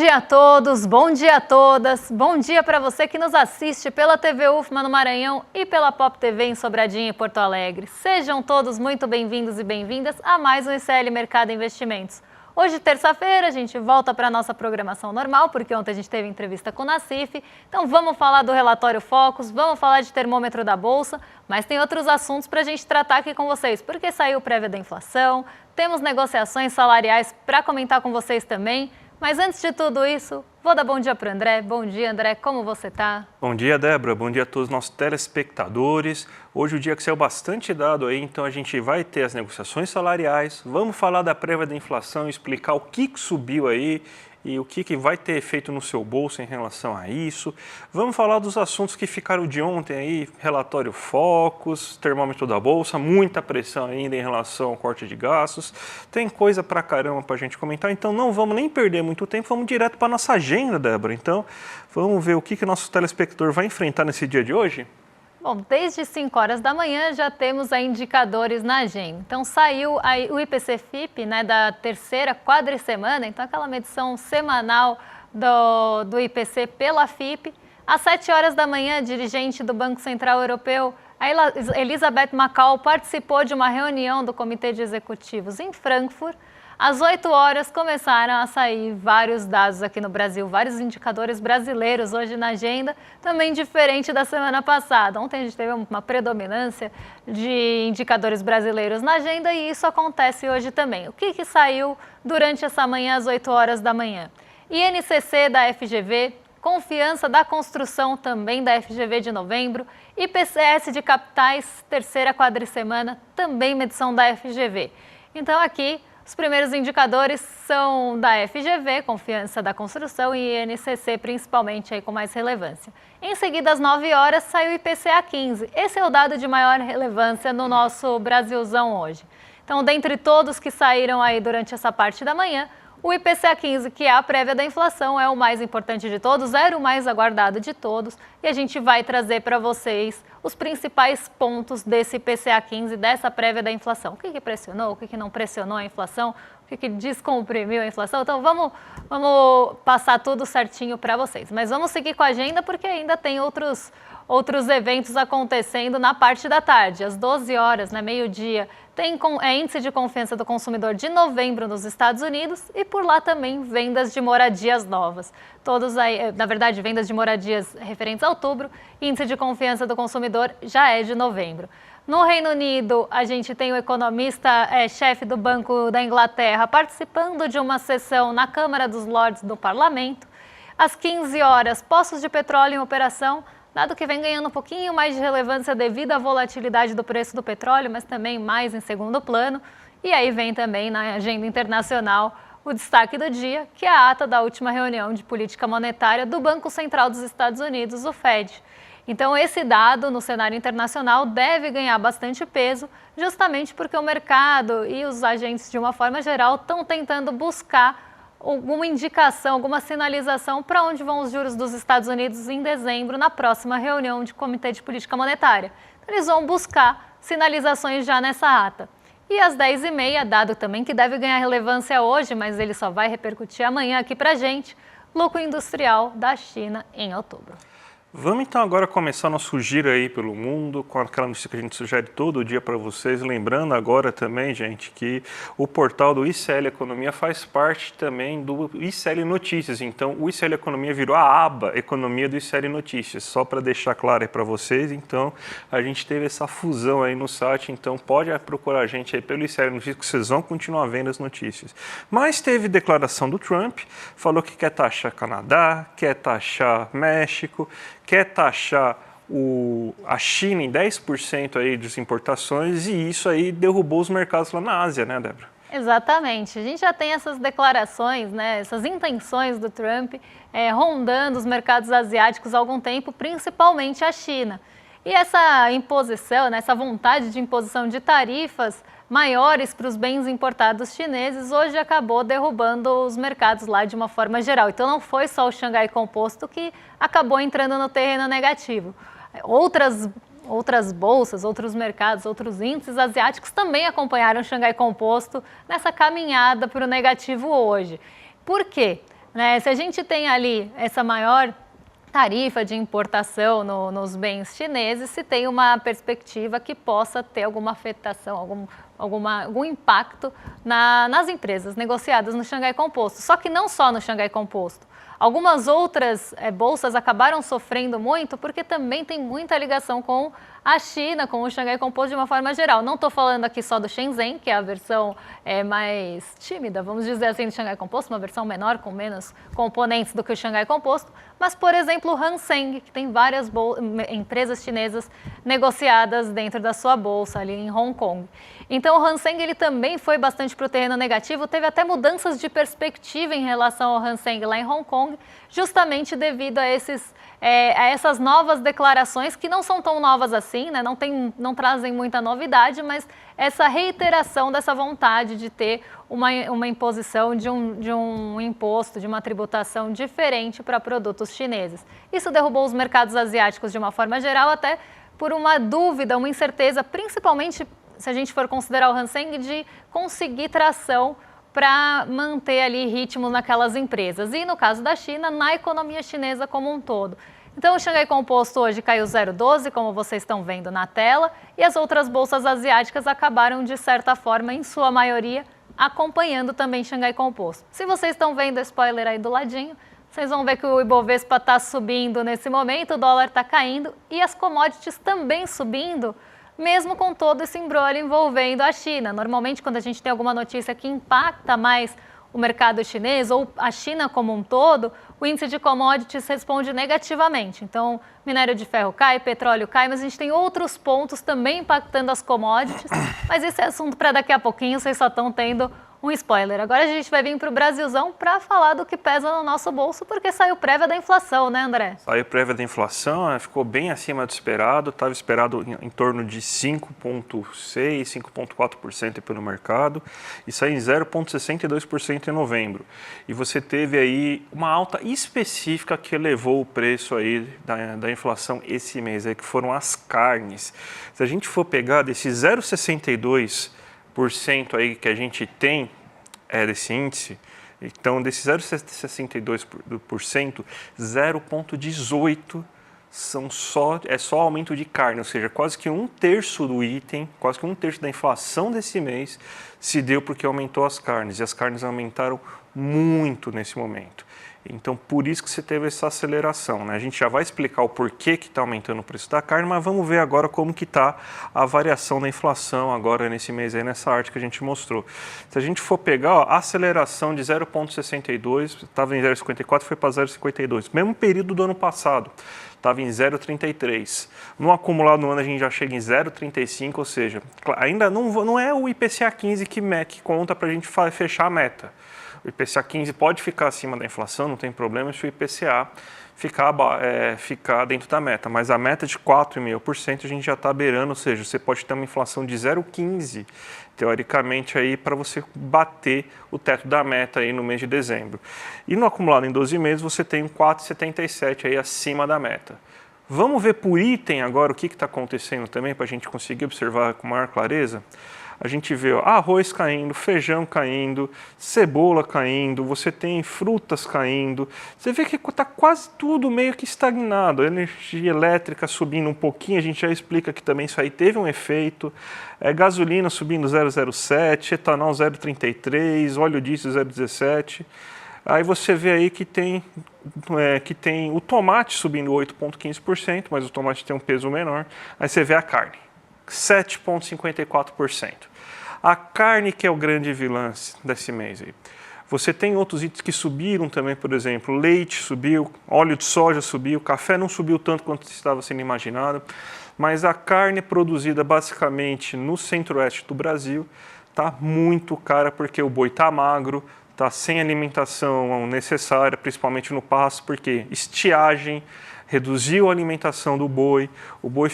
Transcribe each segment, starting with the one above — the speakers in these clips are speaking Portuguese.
dia a todos, bom dia a todas, bom dia para você que nos assiste pela TV UFMA no Maranhão e pela Pop TV em Sobradinho e Porto Alegre. Sejam todos muito bem-vindos e bem-vindas a mais um ICL Mercado Investimentos. Hoje, terça-feira, a gente volta para a nossa programação normal, porque ontem a gente teve entrevista com o Nassif. Então vamos falar do relatório Focus, vamos falar de termômetro da Bolsa, mas tem outros assuntos para a gente tratar aqui com vocês, porque saiu prévia da inflação, temos negociações salariais para comentar com vocês também. Mas antes de tudo isso, vou dar bom dia para o André. Bom dia, André, como você está? Bom dia, Débora. Bom dia a todos os nossos telespectadores. Hoje o dia que saiu bastante dado aí, então a gente vai ter as negociações salariais, vamos falar da prévia da inflação, explicar o que subiu aí e o que vai ter efeito no seu bolso em relação a isso. Vamos falar dos assuntos que ficaram de ontem aí, relatório Focus, termômetro da Bolsa, muita pressão ainda em relação ao corte de gastos. Tem coisa pra caramba pra gente comentar, então não vamos nem perder muito tempo, vamos direto para nossa agenda, Débora. Então, vamos ver o que nosso telespectador vai enfrentar nesse dia de hoje? Bom, desde 5 horas da manhã já temos aí indicadores na agenda. Então saiu o IPC-FIP, né, da terceira quadricemana, então aquela medição semanal do IPC pela FIP. Às 7 horas da manhã, a dirigente do Banco Central Europeu, a Elizabeth Macau, participou de uma reunião do Comitê de Executivos em Frankfurt. Às 8 horas começaram a sair vários dados aqui no Brasil, vários indicadores brasileiros hoje na agenda, também diferente da semana passada. Ontem a gente teve uma predominância de indicadores brasileiros na agenda e isso acontece hoje também. O que saiu durante essa manhã às 8 horas da manhã? INCC da FGV, confiança da construção também da FGV de novembro, IPCS de capitais, terceira quadricemana, também medição da FGV. Então aqui os primeiros indicadores são da FGV, confiança da construção, e INCC principalmente aí com mais relevância. Em seguida, às 9 horas, saiu o IPCA 15. Esse é o dado de maior relevância no nosso Brasilzão hoje. Então, dentre todos que saíram aí durante essa parte da manhã, o IPCA 15, que é a prévia da inflação, é o mais importante de todos, era o mais aguardado de todos, e a gente vai trazer para vocês os principais pontos desse IPCA 15, dessa prévia da inflação. O que pressionou, o que não pressionou a inflação, o que descomprimiu a inflação. Então vamos passar tudo certinho para vocês. Mas vamos seguir com a agenda porque ainda tem outros eventos acontecendo na parte da tarde. Às 12 horas, né, meio-dia, tem índice de confiança do consumidor de novembro nos Estados Unidos e por lá também vendas de moradias novas. Todos aí, na verdade, vendas de moradias referentes a outubro, índice de confiança do consumidor já é de novembro. No Reino Unido, a gente tem o economista-chefe do Banco da Inglaterra participando de uma sessão na Câmara dos Lordes do Parlamento. Às 15 horas, poços de petróleo em operação, dado que vem ganhando um pouquinho mais de relevância devido à volatilidade do preço do petróleo, mas também mais em segundo plano. E aí vem também na agenda internacional o destaque do dia, que é a ata da última reunião de política monetária do Banco Central dos Estados Unidos, o Fed. Então esse dado no cenário internacional deve ganhar bastante peso, justamente porque o mercado e os agentes de uma forma geral estão tentando buscar alguma indicação, alguma sinalização para onde vão os juros dos Estados Unidos em dezembro, na próxima reunião de Comitê de Política Monetária. Então, eles vão buscar sinalizações já nessa ata. E às 10h30, dado também que deve ganhar relevância hoje, mas ele só vai repercutir amanhã aqui para a gente, lucro industrial da China em outubro. Vamos então agora começar nosso giro aí pelo mundo, com aquela notícia que a gente sugere todo dia para vocês. Lembrando agora também, gente, que o portal do ICL Economia faz parte também do ICL Notícias. Então, o ICL Economia virou a aba Economia do ICL Notícias. Só para deixar claro aí para vocês, então, a gente teve essa fusão aí no site. Então, pode procurar a gente aí pelo ICL Notícias, que vocês vão continuar vendo as notícias. Mas teve declaração do Trump, falou que quer taxar Canadá, quer taxar México, quer taxar a China em 10% aí das importações e isso aí derrubou os mercados lá na Ásia, né, Débora? Exatamente. A gente já tem essas declarações, né, essas intenções do Trump rondando os mercados asiáticos há algum tempo, principalmente a China. E essa imposição, né, essa vontade de imposição de tarifas maiores para os bens importados chineses, hoje acabou derrubando os mercados lá de uma forma geral. Então não foi só o Xangai Composto que acabou entrando no terreno negativo. Outras bolsas, outros mercados, outros índices asiáticos também acompanharam o Xangai Composto nessa caminhada para o negativo hoje. Por quê? né? Se a gente tem ali essa maior tarifa de importação nos bens chineses, se tem uma perspectiva que possa ter alguma afetação, algum impacto nas empresas negociadas no Xangai Composto. Só que não só no Xangai Composto. Algumas outras bolsas acabaram sofrendo muito porque também tem muita ligação com a China, com o Xangai Composto de uma forma geral. Não estou falando aqui só do Shenzhen, que é a versão mais tímida, vamos dizer assim, do Xangai Composto, uma versão menor, com menos componentes do que o Xangai Composto, mas, por exemplo, o Hang Seng, que tem várias empresas chinesas negociadas dentro da sua bolsa ali em Hong Kong. Então, o Hang Seng ele também foi bastante para o terreno negativo, teve até mudanças de perspectiva em relação ao Hang Seng lá em Hong Kong, justamente devido a essas novas declarações, que não são tão novas assim, né? Não trazem muita novidade, mas essa reiteração dessa vontade de ter uma imposição de um imposto, de uma tributação diferente para produtos chineses. Isso derrubou os mercados asiáticos de uma forma geral, até por uma dúvida, uma incerteza, principalmente se a gente for considerar o Hang Seng, de conseguir tração para manter ali ritmo naquelas empresas. E no caso da China, na economia chinesa como um todo. Então, o Xangai Composto hoje caiu 0,12, como vocês estão vendo na tela, e as outras bolsas asiáticas acabaram, de certa forma, em sua maioria, acompanhando também Xangai Composto. Se vocês estão vendo o spoiler aí do ladinho, vocês vão ver que o Ibovespa está subindo nesse momento, o dólar está caindo e as commodities também subindo, mesmo com todo esse imbróglio envolvendo a China. Normalmente, quando a gente tem alguma notícia que impacta mais o mercado chinês ou a China como um todo, o índice de commodities responde negativamente. Então, minério de ferro cai, petróleo cai, mas a gente tem outros pontos também impactando as commodities. Mas esse é assunto para daqui a pouquinho, vocês só estão tendo um spoiler. Agora a gente vai vir para o Brasilzão para falar do que pesa no nosso bolso, porque saiu prévia da inflação, né, André? Saiu prévia da inflação, ficou bem acima do esperado, estava esperado em torno de 5,6%, 5,4% pelo mercado, e saiu em 0,62% em novembro. E você teve aí uma alta específica que elevou o preço aí da inflação esse mês, aí, que foram as carnes. Se a gente for pegar desse 0,62% aí que a gente tem desse índice, então desse 0,62%, 0,18% é só aumento de carne, ou seja, quase que um terço do item, quase que um terço da inflação desse mês se deu porque aumentou as carnes, e as carnes aumentaram muito nesse momento. Então, por isso que você teve essa aceleração, né? A gente já vai explicar o porquê que está aumentando o preço da carne, mas vamos ver agora como que está a variação da inflação agora nesse mês aí, nessa arte que a gente mostrou. Se a gente for pegar, a aceleração de 0,62, estava em 0,54, foi para 0,52. Mesmo período do ano passado, estava em 0,33. No acumulado no ano a gente já chega em 0,35, ou seja, ainda não é o IPCA 15 que conta para a gente fechar a meta. O IPCA 15 pode ficar acima da inflação, não tem problema se o IPCA ficar dentro da meta, mas a meta de 4,5% a gente já está beirando, ou seja, você pode ter uma inflação de 0,15, teoricamente, aí para você bater o teto da meta aí no mês de dezembro. E no acumulado em 12 meses você tem um 4,77 aí acima da meta. Vamos ver por item agora o que está acontecendo também, para a gente conseguir observar com maior clareza. A gente vê arroz caindo, feijão caindo, cebola caindo, você tem frutas caindo. Você vê que está quase tudo meio que estagnado. A energia elétrica subindo um pouquinho, a gente já explica que também isso aí teve um efeito. Gasolina subindo 0,07, etanol 0,33, óleo diesel 0,17. Aí você vê aí que tem o tomate subindo 8,15%, mas o tomate tem um peso menor. Aí você vê a carne, 7,54%. A carne que é o grande vilão desse mês aí. Você tem outros itens que subiram também, por exemplo, leite subiu, óleo de soja subiu, café não subiu tanto quanto estava sendo imaginado, mas a carne produzida basicamente no centro-oeste do Brasil está muito cara porque o boi está magro, está sem alimentação necessária, principalmente no pasto, porque estiagem reduziu a alimentação do boi, o boi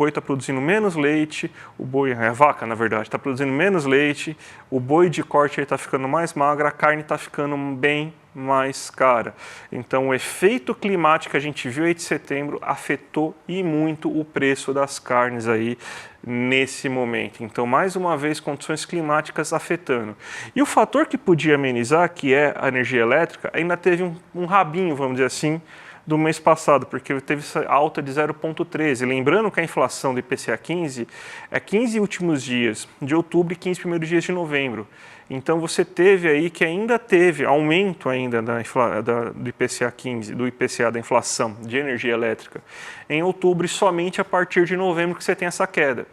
está produzindo menos leite, a vaca, na verdade, está produzindo menos leite, o boi de corte está ficando mais magro, a carne está ficando bem mais cara. Então, o efeito climático que a gente viu aí de setembro afetou e muito o preço das carnes aí nesse momento. Então, mais uma vez, condições climáticas afetando. E o fator que podia amenizar, que é a energia elétrica, ainda teve um rabinho, vamos dizer assim, do mês passado, porque teve essa alta de 0,13. Lembrando que a inflação do IPCA 15 é 15 últimos dias de outubro e 15 primeiros dias de novembro. Então você teve aí que ainda teve aumento ainda do IPCA 15, do IPCA da inflação de energia elétrica em outubro e somente a partir de novembro que você tem essa queda.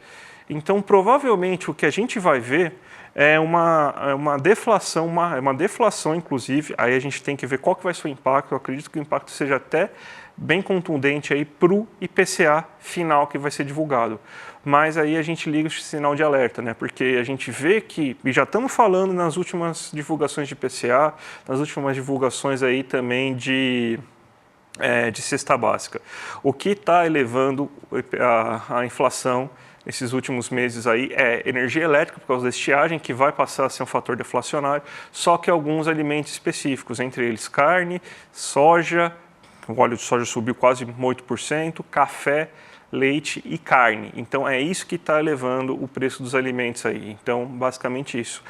Então provavelmente o que a gente vai ver é uma deflação inclusive, aí a gente tem que ver qual que vai ser o impacto. Eu acredito que o impacto seja até bem contundente aí para o IPCA final que vai ser divulgado. Mas aí a gente liga o sinal de alerta, né? Porque a gente vê que, e já estamos falando nas últimas divulgações de IPCA, nas últimas divulgações aí também de cesta básica. O que está elevando a inflação nesses últimos meses aí é energia elétrica, por causa da estiagem, que vai passar a ser um fator deflacionário, só que alguns alimentos específicos, entre eles carne, soja, o óleo de soja subiu quase 8%, café, leite e carne. Então é isso que está elevando o preço dos alimentos aí. Então, basicamente isso.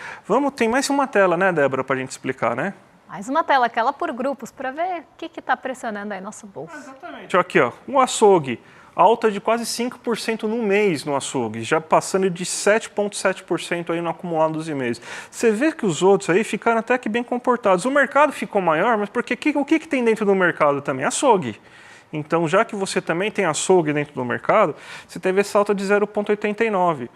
Tem mais uma tela, né, Débora, para a gente explicar, né? Mais uma tela, aquela por grupos, para ver o que está pressionando aí nosso bolso. Exatamente. Aqui, ó, um açougue, alta de quase 5% no mês no açougue, já passando de 7,7% aí no acumulado dos meses. Você vê que os outros aí ficaram até que bem comportados. O mercado ficou maior, mas porque o que tem dentro do mercado também? Açougue. Então, já que você também tem açougue dentro do mercado, você teve essa alta de 0,89%.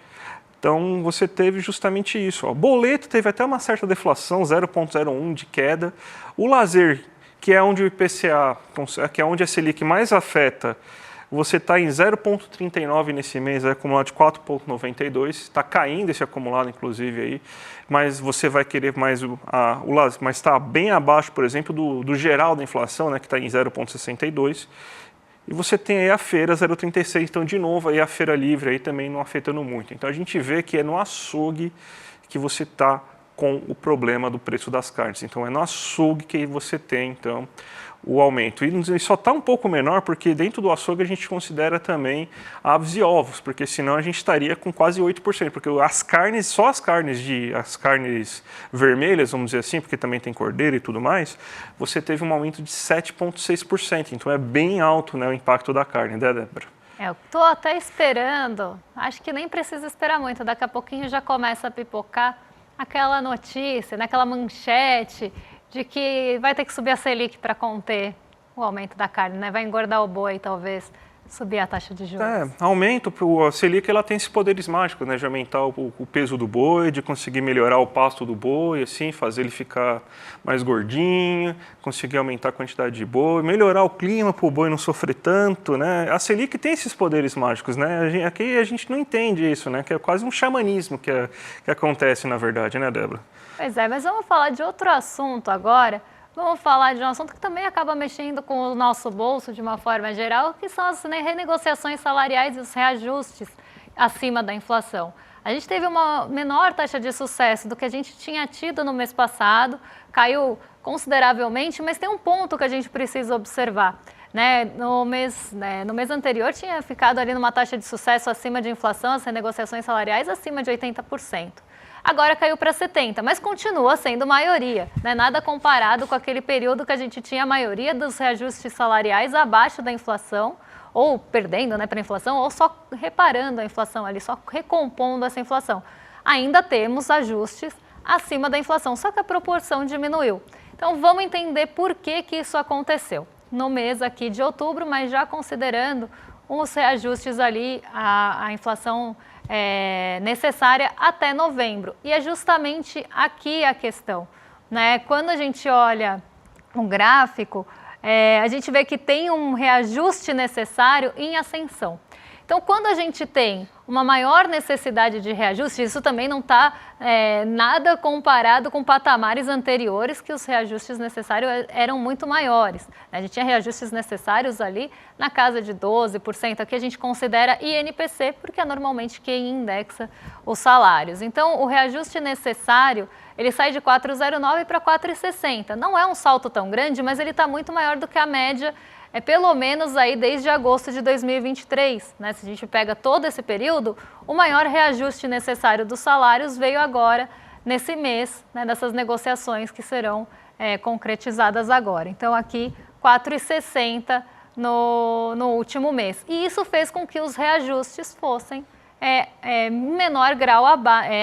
Então, você teve justamente isso. O boleto teve até uma certa deflação, 0,01% de queda. O lazer, que é onde o IPCA, que é onde a Selic mais afeta, você está em 0,39 nesse mês, acumulado de 4,92. Está caindo esse acumulado, inclusive, aí. Mas você vai querer mais mas está bem abaixo, por exemplo, do geral da inflação, né, que está em 0,62. E você tem aí a feira 0,36, então, de novo, aí a feira livre aí também não afetando muito. Então, a gente vê que é no açougue que você está com o problema do preço das carnes. Então, é no açougue que você tem, então, o aumento. E só está um pouco menor porque dentro do açougue a gente considera também aves e ovos, porque senão a gente estaria com quase 8%, porque as carnes vermelhas, vamos dizer assim, porque também tem cordeiro e tudo mais, você teve um aumento de 7,6%, então é bem alto, né, o impacto da carne, né, Débora? Eu estou até esperando, acho que nem precisa esperar muito, daqui a pouquinho já começa a pipocar aquela notícia, naquela manchete de que vai ter que subir a Selic para conter o aumento da carne, né? Vai engordar o boi, talvez, subir a taxa de juros. Aumento, a Selic ela tem esses poderes mágicos, né? De aumentar o peso do boi, de conseguir melhorar o pasto do boi, assim, fazer ele ficar mais gordinho, conseguir aumentar a quantidade de boi, melhorar o clima para o boi não sofrer tanto, né? A Selic tem esses poderes mágicos, né? Aqui a gente não entende isso, né? Que é quase um xamanismo que acontece, na verdade, né, Débora? Pois é, mas vamos falar de outro assunto agora. Vamos falar de um assunto que também acaba mexendo com o nosso bolso de uma forma geral, que são as renegociações salariais e os reajustes acima da inflação. A gente teve uma menor taxa de sucesso do que a gente tinha tido no mês passado, caiu consideravelmente, mas tem um ponto que a gente precisa observar. No mês anterior tinha ficado ali numa taxa de sucesso acima de inflação, as renegociações salariais acima de 80%. Agora caiu para 70%, mas continua sendo maioria, né? Nada comparado com aquele período que a gente tinha a maioria dos reajustes salariais abaixo da inflação, ou perdendo, né, para a inflação, ou só reparando a inflação ali, só recompondo essa inflação. Ainda temos ajustes acima da inflação, só que a proporção diminuiu. Então vamos entender por que isso aconteceu. No mês aqui de outubro, mas já considerando os reajustes ali, a inflação necessária até novembro. E é justamente aqui a questão, né? Quando a gente olha o gráfico, a gente vê que tem um reajuste necessário em ascensão. Então, quando a gente tem uma maior necessidade de reajuste, isso também não está nada comparado com patamares anteriores, que os reajustes necessários eram muito maiores. A gente tinha reajustes necessários ali na casa de 12%, aqui a gente considera INPC, porque é normalmente quem indexa os salários. Então, o reajuste necessário, ele sai de 4,09 para 4,60. Não é um salto tão grande, mas ele está muito maior do que a média, pelo menos aí desde agosto de 2023, né? Se a gente pega todo esse período, o maior reajuste necessário dos salários veio agora, nesse mês, né, nessas negociações que serão concretizadas agora. Então, aqui, 4,60 no último mês. E isso fez com que os reajustes fossem em menor grau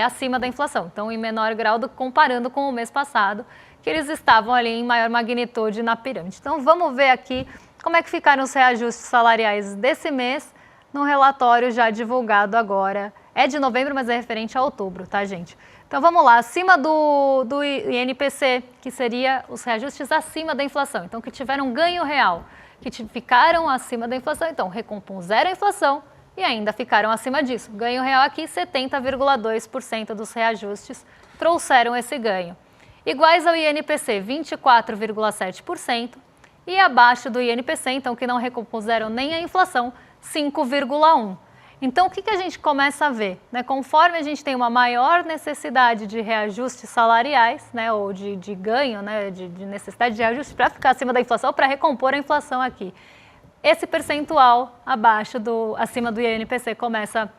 acima da inflação. Então, em menor grau comparando com o mês passado, que eles estavam ali em maior magnitude na pirâmide. Então, vamos ver aqui como é que ficaram os reajustes salariais desse mês no relatório já divulgado agora. É de novembro, mas é referente a outubro, tá, gente? Então, vamos lá. Acima do INPC, que seria os reajustes acima da inflação. Então, que tiveram ganho real, que ficaram acima da inflação. Então, recompuseram a inflação e ainda ficaram acima disso. Ganho real aqui, 70,2% dos reajustes trouxeram esse ganho. Iguais ao INPC, 24,7%. E abaixo do INPC, então, que não recompuseram nem a inflação, 5,1%. Então, o que a gente começa a ver? Né? Conforme a gente tem uma maior necessidade de reajustes salariais, né, ou de ganho, né, de necessidade de reajuste para ficar acima da inflação, para recompor a inflação aqui, esse percentual acima do INPC começa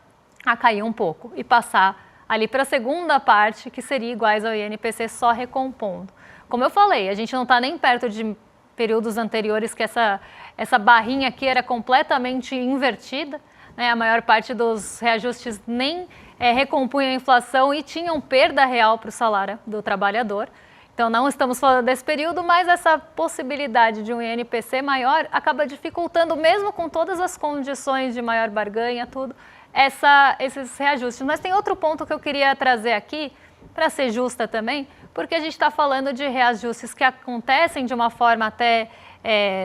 a cair um pouco e passar ali para a segunda parte, que seria iguais ao INPC só recompondo. Como eu falei, a gente não está nem perto de períodos anteriores que essa barrinha aqui era completamente invertida, né? A maior parte dos reajustes nem recompunha a inflação e tinham perda real para o salário do trabalhador. Então, não estamos falando desse período, mas essa possibilidade de um INPC maior acaba dificultando, mesmo com todas as condições de maior barganha, tudo, esses reajustes. Mas tem outro ponto que eu queria trazer aqui, para ser justa também, porque a gente está falando de reajustes que acontecem de uma forma até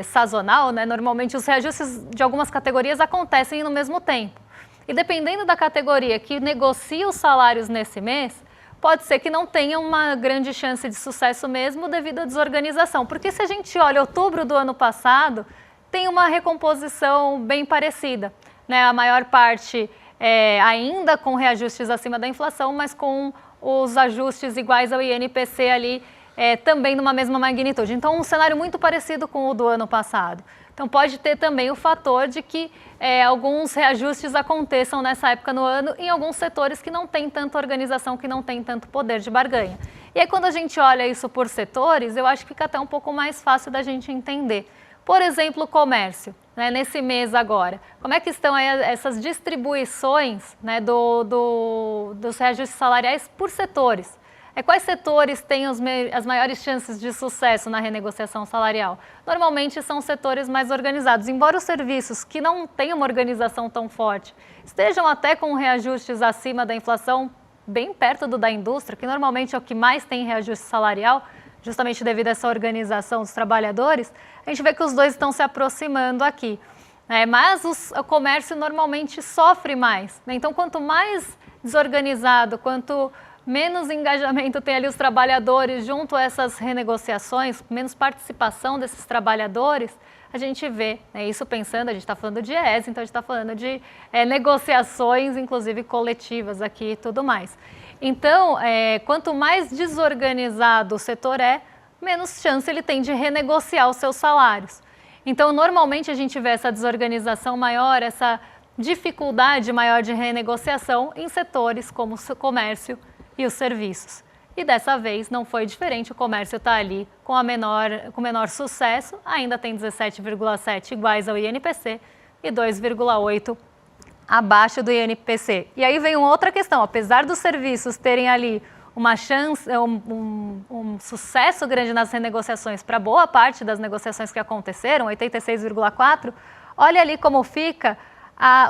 sazonal, né? Normalmente os reajustes de algumas categorias acontecem no mesmo tempo. E dependendo da categoria que negocia os salários nesse mês, pode ser que não tenha uma grande chance de sucesso mesmo devido à desorganização. Porque se a gente olha outubro do ano passado, tem uma recomposição bem parecida, né? A maior parte ainda com reajustes acima da inflação, mas com os ajustes iguais ao INPC ali também numa mesma magnitude. Então, um cenário muito parecido com o do ano passado. Então, pode ter também o fator de que alguns reajustes aconteçam nessa época no ano em alguns setores que não têm tanta organização, que não têm tanto poder de barganha. E aí, quando a gente olha isso por setores, eu acho que fica até um pouco mais fácil da gente entender. Por exemplo, o comércio, né, nesse mês agora. Como é que estão aí essas distribuições, né, dos reajustes salariais por setores? Quais setores têm as maiores chances de sucesso na renegociação salarial? Normalmente são setores mais organizados, embora os serviços que não têm uma organização tão forte estejam até com reajustes acima da inflação, bem perto da indústria, que normalmente é o que mais tem reajuste salarial, justamente devido a essa organização dos trabalhadores, a gente vê que os dois estão se aproximando aqui. Mas o comércio normalmente sofre mais, né? Então, quanto mais desorganizado, quanto menos engajamento tem ali os trabalhadores junto a essas renegociações, menos participação desses trabalhadores, a gente vê, né, isso pensando, a gente está falando de IES, então a gente está falando de negociações, inclusive coletivas aqui e tudo mais. Então, quanto mais desorganizado o setor menos chance ele tem de renegociar os seus salários. Então, normalmente a gente vê essa desorganização maior, essa dificuldade maior de renegociação em setores como o comércio e os serviços. E dessa vez não foi diferente, o comércio está ali com menor sucesso, ainda tem 17,7 iguais ao INPC e 2,8 abaixo do INPC. E aí vem uma outra questão, apesar dos serviços terem ali uma chance, um sucesso grande nas renegociações para boa parte das negociações que aconteceram, 86,4, olha ali como fica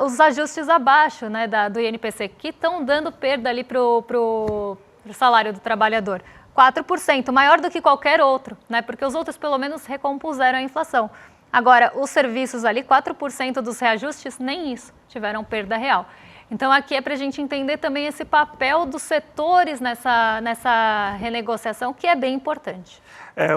os ajustes abaixo, né, do INPC, que estão dando perda ali para o salário do trabalhador. 4%, maior do que qualquer outro, né, porque os outros pelo menos recompuseram a inflação. Agora, os serviços ali, 4% dos reajustes, nem isso, tiveram perda real. Então, aqui é para a gente entender também esse papel dos setores nessa renegociação, que é bem importante.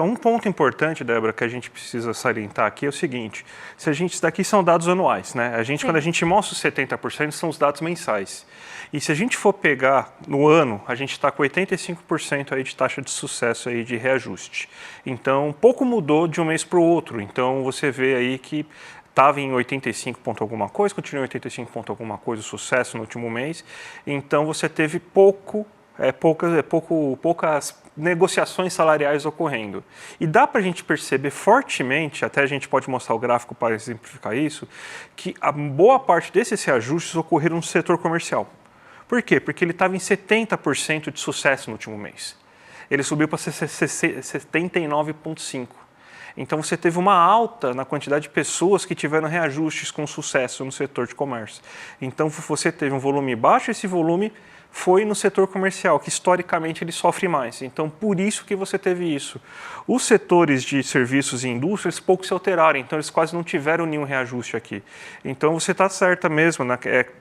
Um ponto importante, Débora, que a gente precisa salientar aqui é o seguinte, isso daqui são dados anuais, né? Quando a gente mostra os 70%, são os dados mensais. E se a gente for pegar no ano, a gente está com 85% aí de taxa de sucesso aí de reajuste. Então, pouco mudou de um mês para o outro. Então, você vê aí que estava em 85 ponto alguma coisa, continua em 85 ponto alguma coisa o sucesso no último mês. Então, você teve poucas negociações salariais ocorrendo. E dá para a gente perceber fortemente, até a gente pode mostrar o gráfico para exemplificar isso, que a boa parte desses reajustes ocorreram no setor comercial. Por quê? Porque ele estava em 70% de sucesso no último mês. Ele subiu para 79,5%. Então, você teve uma alta na quantidade de pessoas que tiveram reajustes com sucesso no setor de comércio. Então, você teve um volume baixo, esse volume foi no setor comercial, que historicamente ele sofre mais. Então, por isso que você teve isso. Os setores de serviços e indústrias pouco se alteraram, então eles quase não tiveram nenhum reajuste aqui. Então, você está certa mesmo,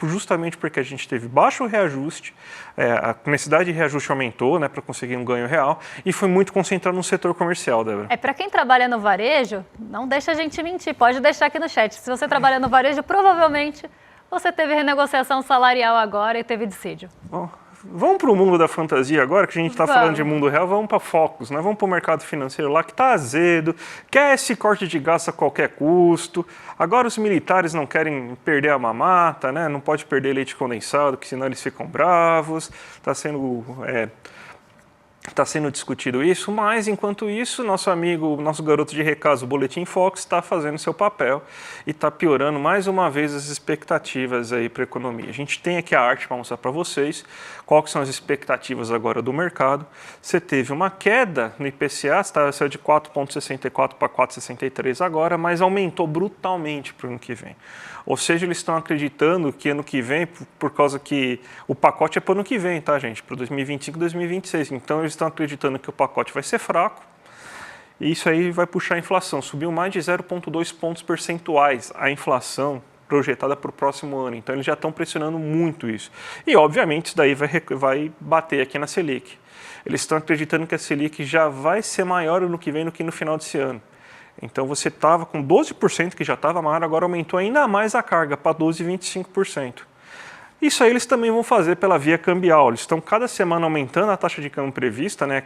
justamente porque a gente teve baixo reajuste, a necessidade de reajuste aumentou, né, para conseguir um ganho real, e foi muito concentrado no setor comercial, Débora. Para quem trabalha no varejo, não deixa a gente mentir, pode deixar aqui no chat. Se você trabalha no varejo, provavelmente você teve renegociação salarial agora e teve dissídio. Bom, vamos para o mundo da fantasia agora, que a gente está falando de mundo real, vamos para focos, né? Vamos para o mercado financeiro lá que está azedo, quer esse corte de gasto a qualquer custo. Agora os militares não querem perder a mamata, né? Não pode perder leite condensado, que senão eles ficam bravos. Está sendo discutido isso, mas enquanto isso, nosso garoto de recaso, o Boletim Fox, está fazendo seu papel e está piorando mais uma vez as expectativas aí para a economia. A gente tem aqui a arte para mostrar para vocês quais são as expectativas agora do mercado. Você teve uma queda no IPCA, saiu de 4,64 para 4,63 agora, mas aumentou brutalmente para o ano que vem. Ou seja, eles estão acreditando que ano que vem, por causa que o pacote é para o ano que vem, tá, gente? Para 2025 e 2026. Então, eles estão acreditando que o pacote vai ser fraco e isso aí vai puxar a inflação. Subiu mais de 0,2 pontos percentuais a inflação projetada para o próximo ano. Então, eles já estão pressionando muito isso. E, obviamente, isso daí vai bater aqui na Selic. Eles estão acreditando que a Selic já vai ser maior ano que vem do que no final desse ano. Então, você estava com 12%, que já estava maior, agora aumentou ainda mais a carga para 12,25%. Isso aí eles também vão fazer pela via cambial. Eles estão cada semana aumentando a taxa de câmbio prevista, né?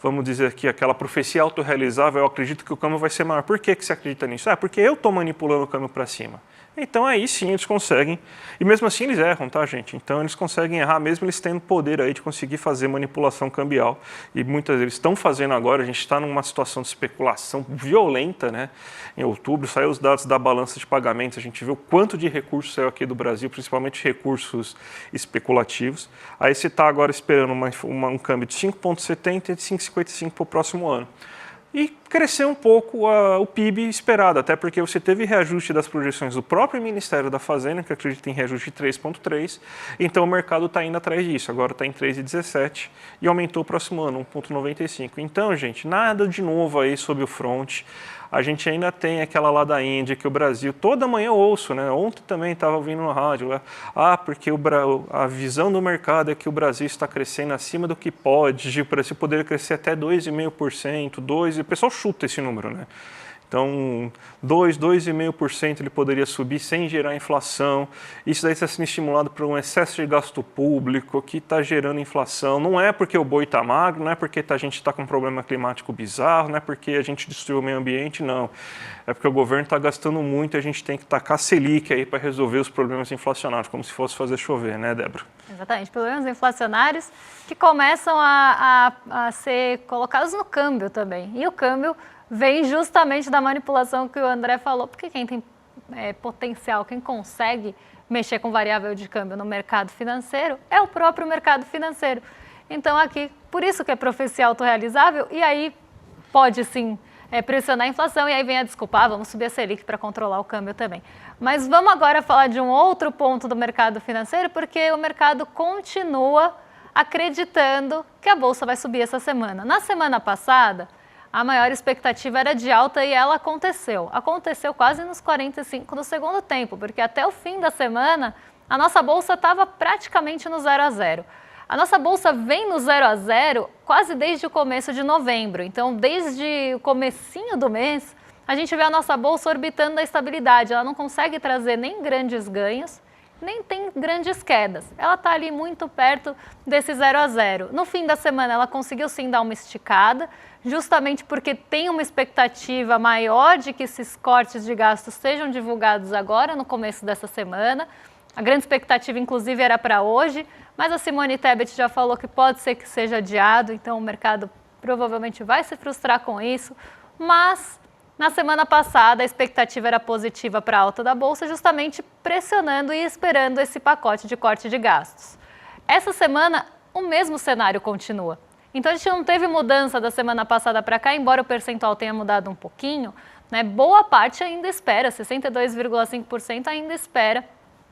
Vamos dizer aqui, aquela profecia autorrealizável, eu acredito que o câmbio vai ser maior. Por que você acredita nisso? Porque eu estou manipulando o câmbio para cima. Então aí sim eles conseguem, e mesmo assim eles erram, tá, gente? Então eles conseguem errar, mesmo eles tendo poder aí de conseguir fazer manipulação cambial. E muitas vezes estão fazendo agora, a gente está numa situação de especulação violenta, né? Em outubro saiu os dados da balança de pagamentos, a gente viu quanto de recursos saiu aqui do Brasil, principalmente recursos especulativos. Aí você está agora esperando um câmbio de 5,70 e de 5,55 para o próximo ano. E crescer um pouco o PIB esperado, até porque você teve reajuste das projeções do próprio Ministério da Fazenda, que acredita em reajuste de 3,3, então o mercado está indo atrás disso, agora está em 3,17 e aumentou o próximo ano, 1,95. Então, gente, nada de novo aí sob o front. A gente ainda tem aquela ladainha que o Brasil, toda manhã eu ouço, né? Ontem também estava ouvindo no rádio, porque a visão do mercado é que o Brasil está crescendo acima do que pode, o Brasil poderia crescer até 2,5%, 2%, e o pessoal chuta esse número, né? Então, 2,5% ele poderia subir sem gerar inflação. Isso daí está sendo estimulado por um excesso de gasto público que está gerando inflação. Não é porque o boi está magro, não é porque a gente está com um problema climático bizarro, não é porque a gente destruiu o meio ambiente, não. É porque o governo está gastando muito e a gente tem que tacar Selic aí para resolver os problemas inflacionários, como se fosse fazer chover, né, Débora? Exatamente, problemas inflacionários que começam a ser colocados no câmbio também. E o câmbio vem justamente da manipulação que o André falou, porque quem tem potencial, quem consegue mexer com variável de câmbio no mercado financeiro é o próprio mercado financeiro. Então aqui, por isso que é profecia autorrealizável, e aí pode sim pressionar a inflação, e aí vem a desculpa, vamos subir a Selic para controlar o câmbio também. Mas vamos agora falar de um outro ponto do mercado financeiro, porque o mercado continua acreditando que a Bolsa vai subir essa semana. Na semana passada, a maior expectativa era de alta e ela aconteceu. Aconteceu quase nos 45 do segundo tempo, porque até o fim da semana a nossa bolsa estava praticamente no 0 a 0. A nossa bolsa vem no 0 a 0 quase desde o começo de novembro. Então, desde o comecinho do mês, a gente vê a nossa bolsa orbitando a estabilidade. Ela não consegue trazer nem grandes ganhos, nem tem grandes quedas. Ela está ali muito perto desse 0 a 0. No fim da semana, ela conseguiu sim dar uma esticada, justamente porque tem uma expectativa maior de que esses cortes de gastos sejam divulgados agora, no começo dessa semana. A grande expectativa, inclusive, era para hoje, mas a Simone Tebet já falou que pode ser que seja adiado, então o mercado provavelmente vai se frustrar com isso, mas na semana passada a expectativa era positiva para a alta da Bolsa, justamente pressionando e esperando esse pacote de corte de gastos. Essa semana o mesmo cenário continua, então a gente não teve mudança da semana passada para cá, embora o percentual tenha mudado um pouquinho, né? Boa parte ainda espera, 62,5% ainda espera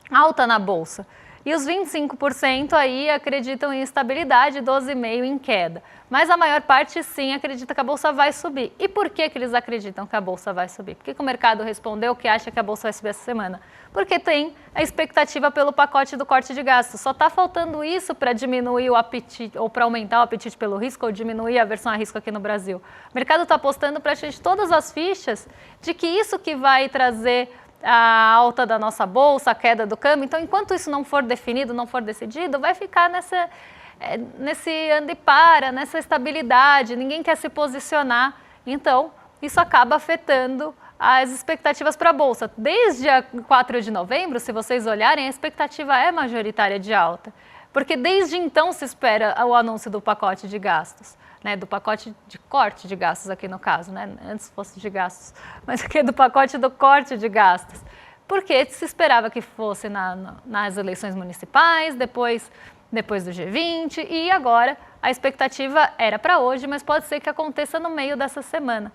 alta na Bolsa. E os 25% aí acreditam em estabilidade, 12,5% em queda. Mas a maior parte sim acredita que a Bolsa vai subir. E por que eles acreditam que a Bolsa vai subir? Por que o mercado respondeu que acha que a Bolsa vai subir essa semana? Porque tem a expectativa pelo pacote do corte de gastos. Só está faltando isso para diminuir o apetite, ou para aumentar o apetite pelo risco, ou diminuir a aversão a risco aqui no Brasil. O mercado está apostando praticamente todas as fichas de que isso que vai trazer a alta da nossa bolsa, a queda do câmbio. Então, enquanto isso não for definido, não for decidido, vai ficar nesse anda e para, nessa estabilidade, ninguém quer se posicionar. Então, isso acaba afetando as expectativas para a Bolsa. Desde a 4 de novembro, se vocês olharem, a expectativa é majoritária de alta, porque desde então se espera o anúncio do pacote de gastos. Né, do pacote de corte de gastos aqui no caso, né? Antes fosse de gastos, mas aqui é do pacote do corte de gastos, porque se esperava que fosse nas eleições municipais, depois do G20 e agora a expectativa era para hoje, mas pode ser que aconteça no meio dessa semana.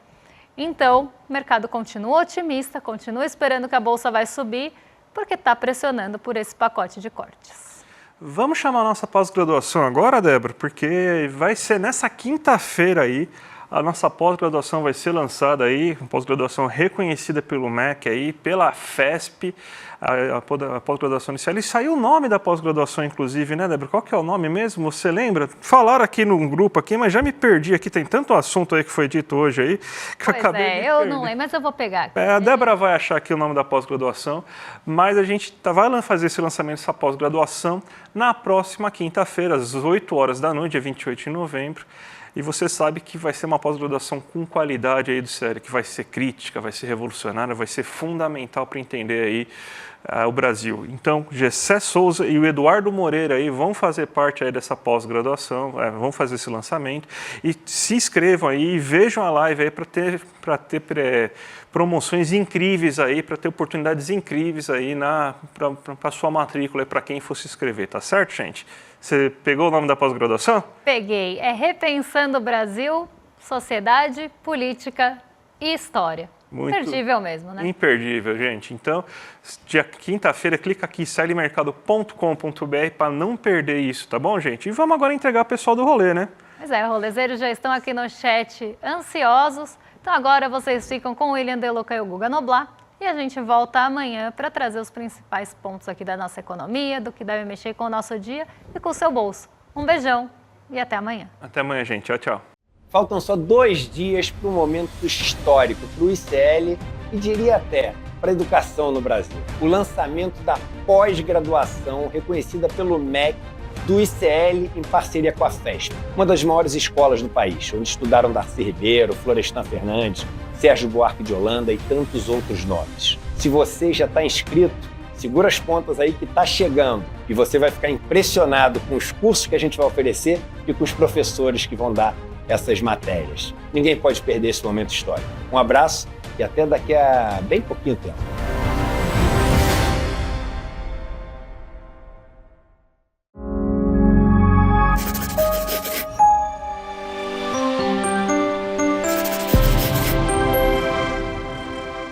Então, o mercado continua otimista, continua esperando que a Bolsa vai subir, porque está pressionando por esse pacote de cortes. Vamos chamar a nossa pós-graduação agora, Débora, porque vai ser nessa quinta-feira aí, a nossa pós-graduação vai ser lançada aí, uma pós-graduação reconhecida pelo MEC aí, pela FESP, a pós-graduação inicial. E saiu o nome da pós-graduação, inclusive, né, Débora? Qual que é o nome mesmo? Você lembra? Falaram aqui num grupo aqui, mas já me perdi aqui, tem tanto assunto aí que foi dito hoje aí, que eu acabei de eu não lembro, mas eu vou pegar aqui. A Débora vai achar aqui o nome da pós-graduação, mas a gente vai fazer esse lançamento dessa pós-graduação na próxima quinta-feira, às 8 horas da noite, dia 28 de novembro. E você sabe que vai ser uma pós-graduação com qualidade aí do sério, que vai ser crítica, vai ser revolucionária, vai ser fundamental para entender aí o Brasil. Então, Gessé Souza e o Eduardo Moreira aí vão fazer parte aí dessa pós-graduação, vão fazer esse lançamento e se inscrevam aí e vejam a live aí para ter promoções incríveis aí, para ter oportunidades incríveis aí para sua matrícula e para quem for se inscrever, tá certo, gente? Você pegou o nome da pós-graduação? Peguei. É Repensando o Brasil, Sociedade, Política e História. Muito imperdível mesmo, né? Imperdível, gente. Então, dia quinta-feira, clica aqui, clmercado.com.br para não perder isso, tá bom, gente? E vamos agora entregar o pessoal do rolê, né? Pois é, rolezeiros já estão aqui no chat ansiosos. Então agora vocês ficam com o William De Luca e o Guga Noblar. E a gente volta amanhã para trazer os principais pontos aqui da nossa economia, do que deve mexer com o nosso dia e com o seu bolso. Um beijão e até amanhã. Até amanhã, gente. Tchau, tchau. Faltam só 2 dias para um momento histórico para o ICL e diria até para a educação no Brasil. O lançamento da pós-graduação reconhecida pelo MEC do ICL em parceria com a FESP, uma das maiores escolas do país, onde estudaram Darcy Ribeiro, Florestan Fernandes, Sérgio Buarque de Holanda e tantos outros nomes. Se você já está inscrito, segura as pontas aí que está chegando e você vai ficar impressionado com os cursos que a gente vai oferecer e com os professores que vão dar essas matérias. Ninguém pode perder esse momento histórico. Um abraço e até daqui a bem pouquinho tempo.